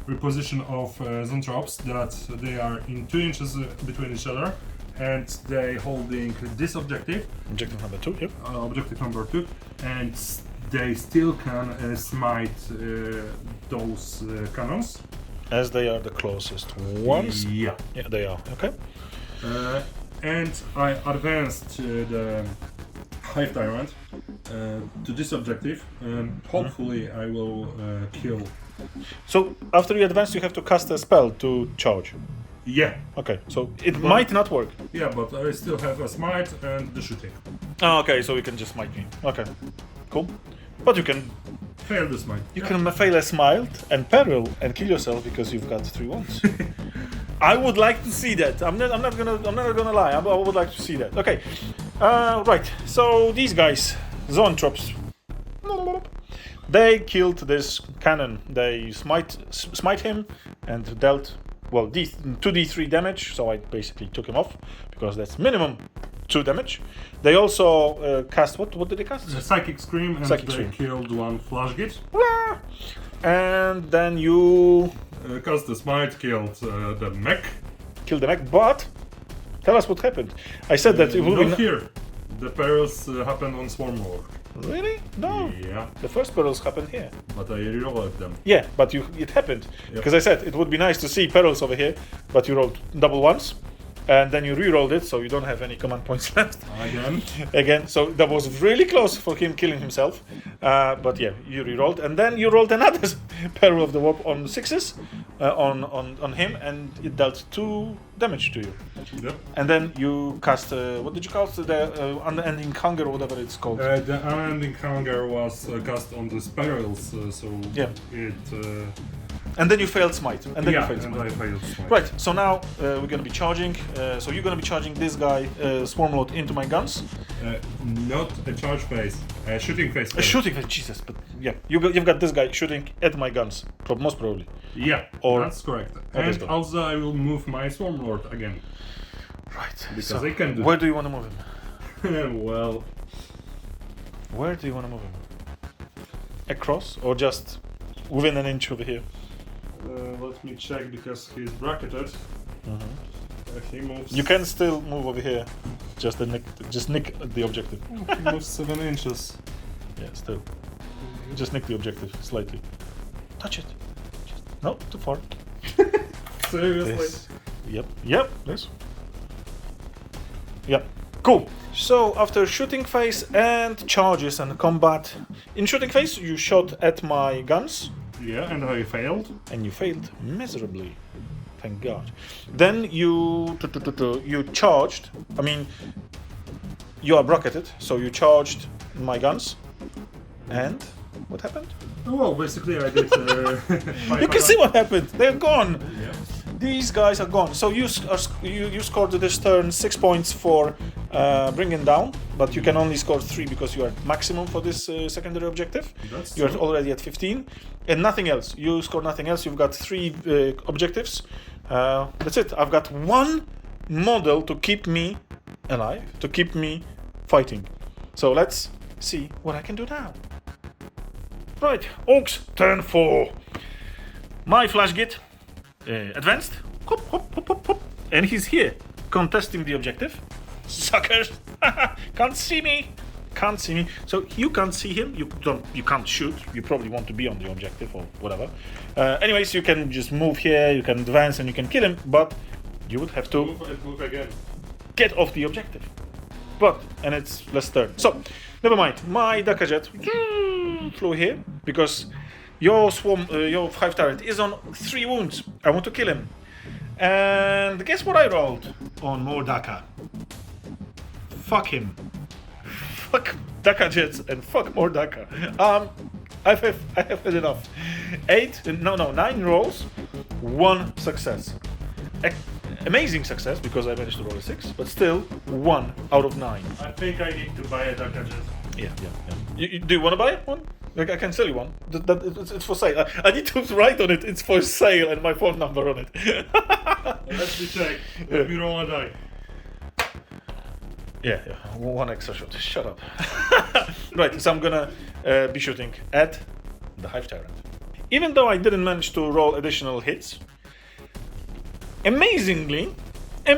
reposition of Zentrops that they are in 2 inches between each other, and they holding this objective. Objective number 2, yep. Objective number 2, and they still can smite those cannons. As they are the closest ones. Yeah. Yeah, they are. Okay. And I advanced the Hive Tyrant to this objective, and hopefully I will kill. So after you advance, you have to cast a spell to charge. Yeah. Okay, so it might not work. Yeah, but I still have a smite and the shooting. Oh, okay, so you can just smite me. Okay, cool. But you can Fail the smite. you can fail a smite and peril and kill yourself because you've got 3 wounds. I would like to see that. I'm not gonna lie. I would like to see that. Okay, right. So these guys, Zoanthropes, they killed this cannon. They smite him and dealt 2d3 damage. So I basically took him off because that's minimum 2 damage. They also cast what did they cast? The Psychic Scream, and Psychic they Scream. killed 1 Flash Git. And then you Cast the smite, killed the mech. killed the mech. But tell us what happened. I said that it would Not be here. The perils happened on Swarm Lord. Really? No. Yeah, The first perils happened here. but I rerolled them. Yeah, but it happened. Because I said it would be nice to see perils over here, but you rolled double ones, and then you re-rolled it, so you don't have any command points left. Again, so that was really close for him killing himself. But yeah, you re-rolled, and then you rolled another peril of the warp on 6s on him, and it dealt 2 damage to you. Yep. And then you cast what did you call it? The unending hunger, or whatever it's called. The unending hunger was cast on the perils, so Yeah. it. And then you failed smite. And then you Yeah, failed and smite. I failed smite. Right, so now we're gonna be charging. So you're gonna be charging this guy, Swarmlord, into my guns. Not a charge phase, a shooting phase. A shooting, Jesus, but yeah, you've got this guy shooting at my guns, most probably. Yeah, Or- that's correct. this And guy. also I will move my Swarm Lord again. Right. Because I can do Where do you want to move him? Well, Where do you want to move him? Across, or just within an inch over here? let me check because he's bracketed. He moves. You can still move over here. Just nick the objective. He moves 7 inches. Yeah, still. Just nick the objective slightly. Touch it. No, too far. Seriously? This. Yep, this. Yep. Cool. So after shooting phase and charges and combat, in shooting phase you shot at my guns Yeah, and I failed. and you failed miserably. Thank God. Then you charged. I mean, you are bracketed, so you charged my guns. And what happened? Well, basically I did. You can see what happened. They're gone. Yeah. These guys are gone. So you scored this turn 6 points for bringing down but you can only score 3 because you are at maximum for this secondary objective. You're already at 15, and nothing else. You score nothing else. You've got 3 objectives. That's it. I've got 1 model to keep me alive, to keep me fighting. So let's see what I can do now. Right, Orks, turn 4. My flash git advanced, hop, hop, hop, hop, hop, and he's here contesting the objective. Suckers! Can't see me. Can't see me. So you can't see him. You can't shoot. You probably want to be on the objective or whatever. Anyways, you can just move here. You can advance and you can kill him. But you would have to move again. Get off the objective. And it's less turn. So never mind. My Daka Jet flew here because your Hive Tyrant is on 3 wounds. I want to kill him. And guess what I rolled on more Daka? Fuck him. Fuck Daka Jets and fuck more Daka. I have had enough. 9 rolls, 1 success. Amazing success because I managed to roll a 6, but still 1 out of 9. I think I need to buy a Daka Jet. Yeah. Do you want to buy one? Like, I can sell you one. It's for sale. I need to write on it. It's for sale and my phone number on it. Let me check. Let me roll a die. Yeah. 1 extra shot. Shut up. Right, so I'm gonna be shooting at the Hive Tyrant. Even though I didn't manage to roll additional hits, amazingly, I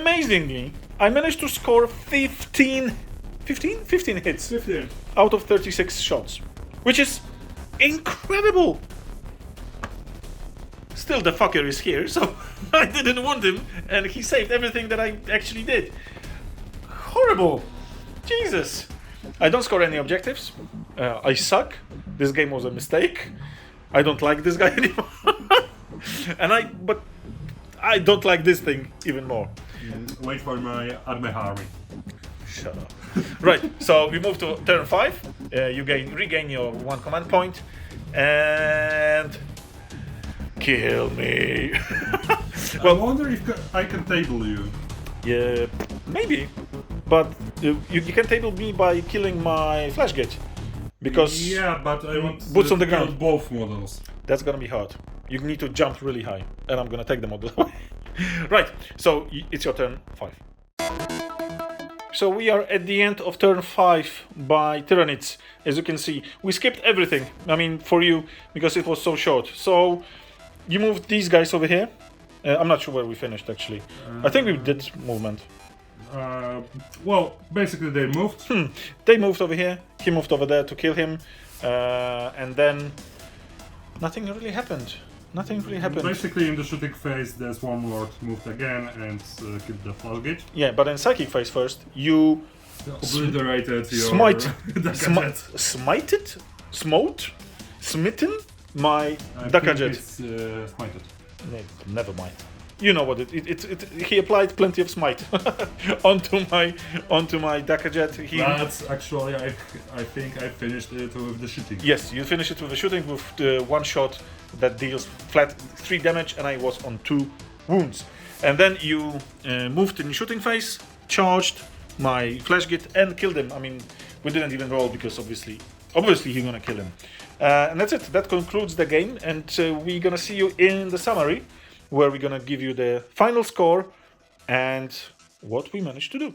managed to score 15 hits 15 out of 36 shots, which is incredible. Still, the fucker is here, so I didn't want him, and he saved everything that I actually did. Horrible. Jesus. I don't score any objectives. I suck. This game was a mistake. I don't like this guy anymore. But I don't like this thing even more. Wait for my army. Shut up. Right, so we move to turn 5. You regain your 1 command point and kill me. I wonder if I can table you. Yeah, maybe. But you can table me by killing my flash gate. Because yeah, but I want boots to on the kill ground. both models. That's gonna be hard. You need to jump really high, and I'm gonna take the model away. Right, so it's your turn 5. So we are at the end of turn 5 by Tyranids. As you can see, we skipped everything. I mean, for you, because it was so short. So you moved these guys over here. I'm not sure where we finished actually. I think we did movement. Well, basically they moved. They moved over here. He moved over there to kill him, and then nothing really happened. Basically, in the shooting phase, the Swarm Lord moved again and killed the flash gate. Yeah, but in psychic phase first, you obliterated your smitten my Daka Jet. Smited. Never mind. You know what he applied plenty of smite onto my Daka Jet. That's actually I think I finished it with the shooting. Yes, you finished it with the shooting with the 1 shot that deals flat 3 damage, and I was on 2 wounds. And then you moved in the shooting phase, charged my flash git and killed him. I mean, we didn't even roll because obviously you're gonna kill him. And that's it. That concludes the game, and we're gonna see you in the summary, where we're gonna give you the final score and what we managed to do.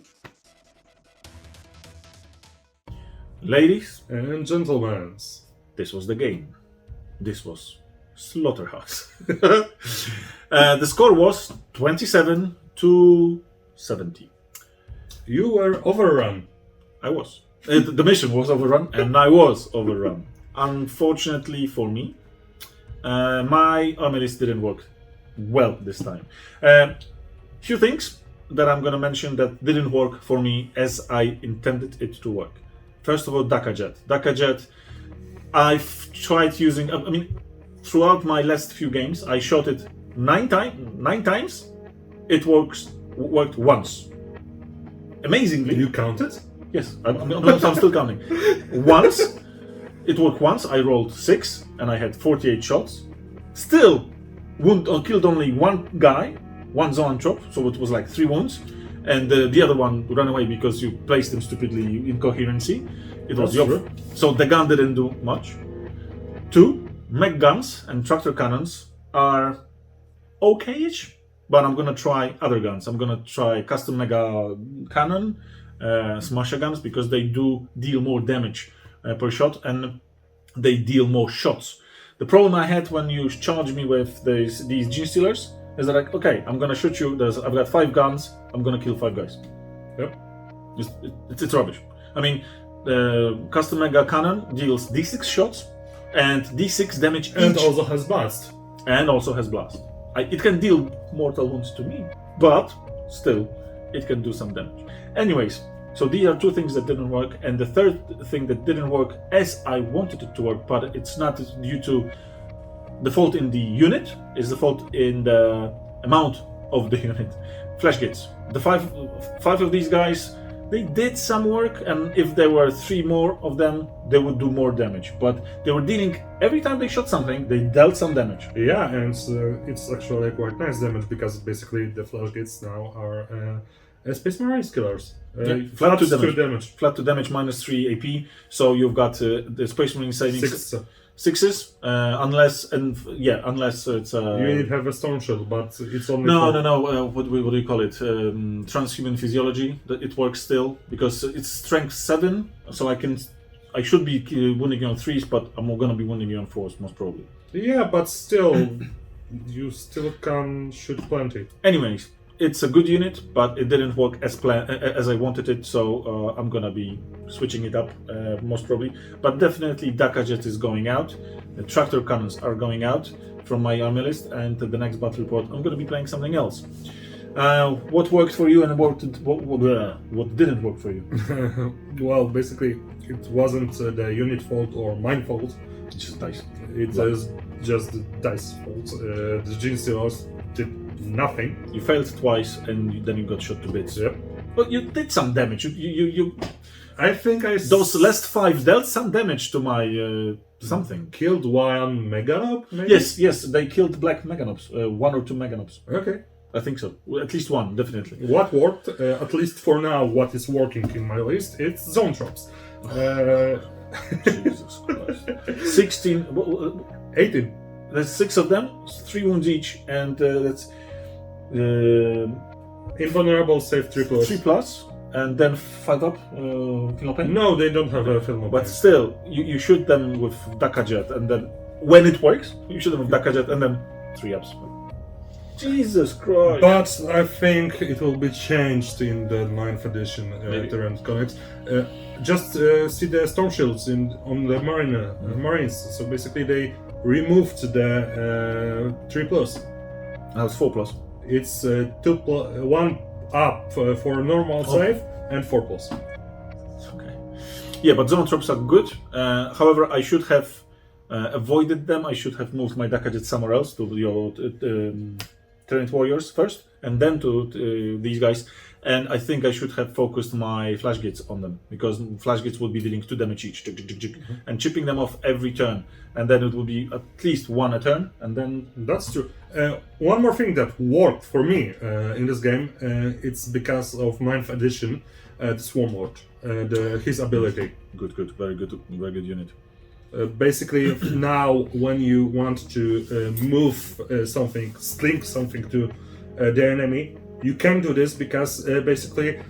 Ladies and gentlemen, this was the game. This was Slaughterhouse. The score was 27-70. You were overrun. I was. The mission was overrun, and I was overrun. Unfortunately for me, my army list didn't work well this time. Few things that I'm gonna mention that didn't work for me as I intended it to work. First of all, Daka Jet. Daka Jet, I've tried using. I mean, throughout my last few games, I shot it 9 times. It worked once. Amazingly. You counted? Yes, I'm still counting. Once. It worked once. I rolled 6 and I had 48 shots. Still killed only 1 guy, 1 zoan chop, so it was like 3 wounds. and the other one ran away because you placed them stupidly in coherency. It was That's your true. so the gun didn't do much. 2, mech guns and tractor cannons are okay-ish, but I'm gonna try other guns. I'm gonna try custom mega cannon, smasher guns, because they do deal more damage per shot and they deal more shots. The problem I had when you charge me with these Gene Stealers is that, like, okay, I'm gonna shoot you. I've got 5 guns. I'm gonna kill 5 guys. Yep. It's rubbish. I mean, the custom mega cannon deals D6 shots and D6 damage each, And also has blast. and also has blast. It can deal mortal wounds to me, but still, it can do some damage. Anyways, so these are 2 things that didn't work, and the third thing that didn't work as I wanted it to work, but it's not due to the fault in the unit, it's the fault in the amount of the unit. Flash gates. The five of these guys, they did some work, and if there were 3 more of them, they would do more damage. But they were dealing, every time they shot something, they dealt some damage. Yeah, and it's actually quite nice damage because basically the flash gates now are Space Marines killers. Flat to to damage. Flat to damage minus 3 AP. So you've got the Space Marine saving 6s, unless it's you need to have a storm shield, but it's only no. What do you call it? Transhuman physiology. It works still because it's strength 7, so I should be wounding you on 3s, but I'm gonna be wounding you on 4s most probably. Yeah, but still, you still can shoot plenty. Anyways, it's a good unit, but it didn't work as I wanted it, so I'm gonna be switching it up most probably. But definitely Daka Jet is going out, the tractor cannons are going out from my army list, and the next battle report I'm gonna be playing something else. What worked for you and what didn't work for you? Well, basically, it wasn't the unit fault or mine fault. Just dice. It is just the dice fault. The Gene Stealers did nothing. You failed twice, and then you got shot to bits. Yep. But you did some damage. You I think those last 5 dealt some damage to my something. Killed 1 Meganob, maybe? Yes, they killed black Meganobs. 1 or 2 Meganobs. Okay. I think so. At least 1, definitely. What worked, at least for now, what is working in my list, it's zone traps. Jesus Christ. 16, 18. there's 6 of them, 3 wounds each, and that's Invulnerable, save 3+. 3+, and then 5 up, feel pain. No, they don't have a film. But still, you shoot them with Daka Jet, and then when it works, you shoot them with Daka Jet, and then 3 ups. Jesus Christ! But I think it will be changed in the 9th edition Tyranids comics. Just see the storm shields on the Marines. So basically, they removed the 3+. That was 4+. It's 1 up for normal save and 4+. Okay. Yeah, but zone traps are good. However, I should have avoided them. I should have moved my Daka Jet somewhere else to your Tyranid warriors first, and then to these guys. And I think I should have focused my flash gates on them, because flash gates would be dealing 2 damage each, and chipping them off every turn, and then it would be at least 1 a turn, and then that's true. One more thing that worked for me in this game, it's because of 9th edition, the Swarmlord, his ability. Good, very good unit. Basically, now when you want to move something, sling something to the enemy, you can do this because basically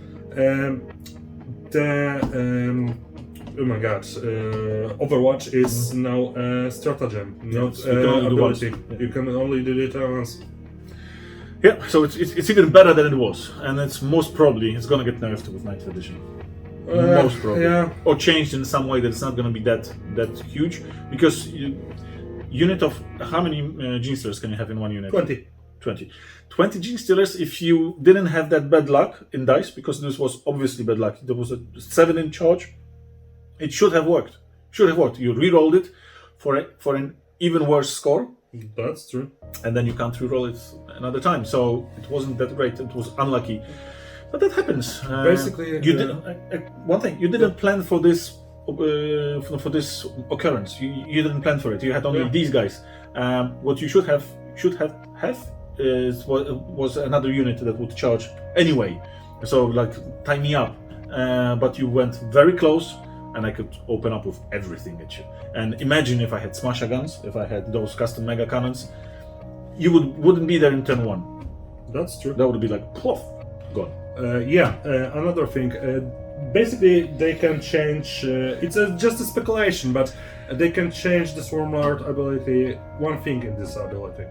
Overwatch is now a stratagem, not ability. You can only do it once. Yeah, so it's even better than it was, and it's most probably it's gonna get nerfed with 9th edition. Most probably, yeah. Or changed in some way that it's not gonna be that huge, because unit of how many Gene Stealers can you have in one unit? 20 Gene Stealers. If you didn't have that bad luck in dice, because this was obviously bad luck, there was a 7 in charge. It should have worked. You re-rolled it for an even worse score. That's true. And then you can't re-roll it another time. So it wasn't that great. It was unlucky. But that happens. Basically, you did one thing. You didn't plan for this occurrence. You didn't plan for it. You had only these guys. What you should have was another unit that would charge anyway. So like tie me up, but you went very close, and I could open up with everything at you. And imagine if I had smasher guns, if I had those custom mega cannons, you wouldn't be there in turn 1. That's true. That would be like poof, gone. Another thing. Basically, they can change. It's just a speculation, but they can change the Swarmlord ability. One thing in this ability,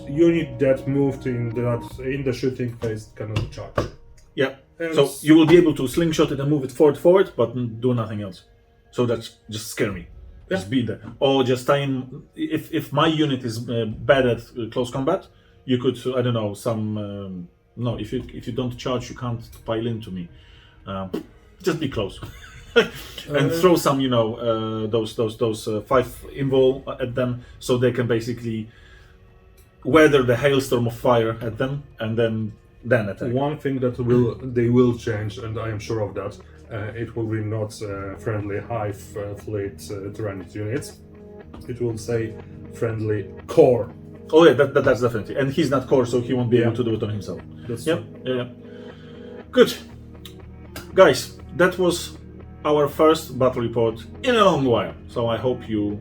unit that moved in the shooting phase cannot charge. Yeah. And So you will be able to slingshot it and move it forward, but do nothing else. So that's just scare me. Just be there, or just tie in. If my unit is bad at close combat, you could, I don't know, some. No, if you don't charge, you can't pile into me. Just be close, and throw some, those 5 invul at them, so they can basically weather the hailstorm of fire at them, and then attack. One thing that they will change, and I am sure of that, it will be not friendly Hive fleet Tyranids units. It will say friendly core. Oh yeah, that's definitely. And he's not core, so he won't be able to do it on himself. That's Yeah. Good. Guys, that was our first battle report in a long while. So I hope you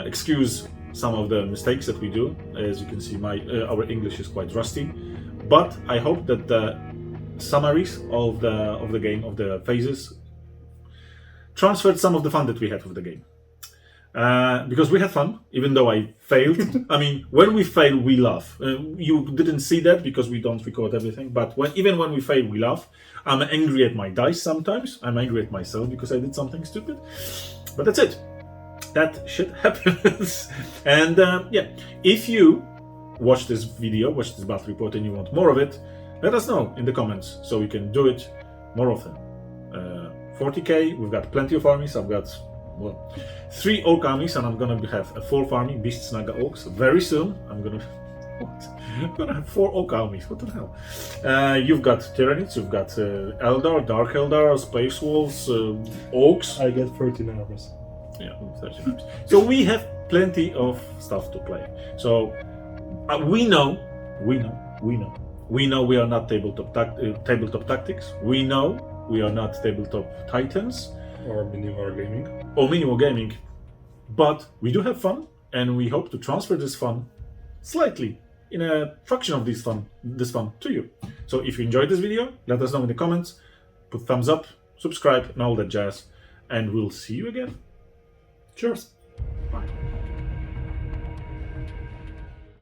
excuse some of the mistakes that we do. As you can see, our English is quite rusty. But I hope that the summaries of the game, of the phases, transferred some of the fun that we had with the game. Because we had fun, even though I failed. I mean, when we fail, we laugh. You didn't see that because we don't record everything, but even when we fail, we laugh. I'm angry at my dice sometimes. I'm angry at myself because I did something stupid. But that's it. That shit happens. And if you watch this video, watch this battle report, and you want more of it, let us know in the comments so we can do it more often. 40k, we've got plenty of armies. I've got 3 Ork armies, and I'm gonna have a 4th army, Beasts, Naga, Orks. Very soon, I'm gonna have 4 Ork armies. What the hell? You've got Tyranids, you've got Eldar, Dark Eldar, Space Wolves, Orks. I get 13 armies. Yeah, 13 armies. So we have plenty of stuff to play. So we know we are not tabletop tactics. We know we are not tabletop titans. Or minimal gaming, but we do have fun, and we hope to transfer this fun slightly in a fraction of this fun to you. So if you enjoyed this video, let us know in the comments, put thumbs up, subscribe, and all that jazz, and we'll see you again. Cheers.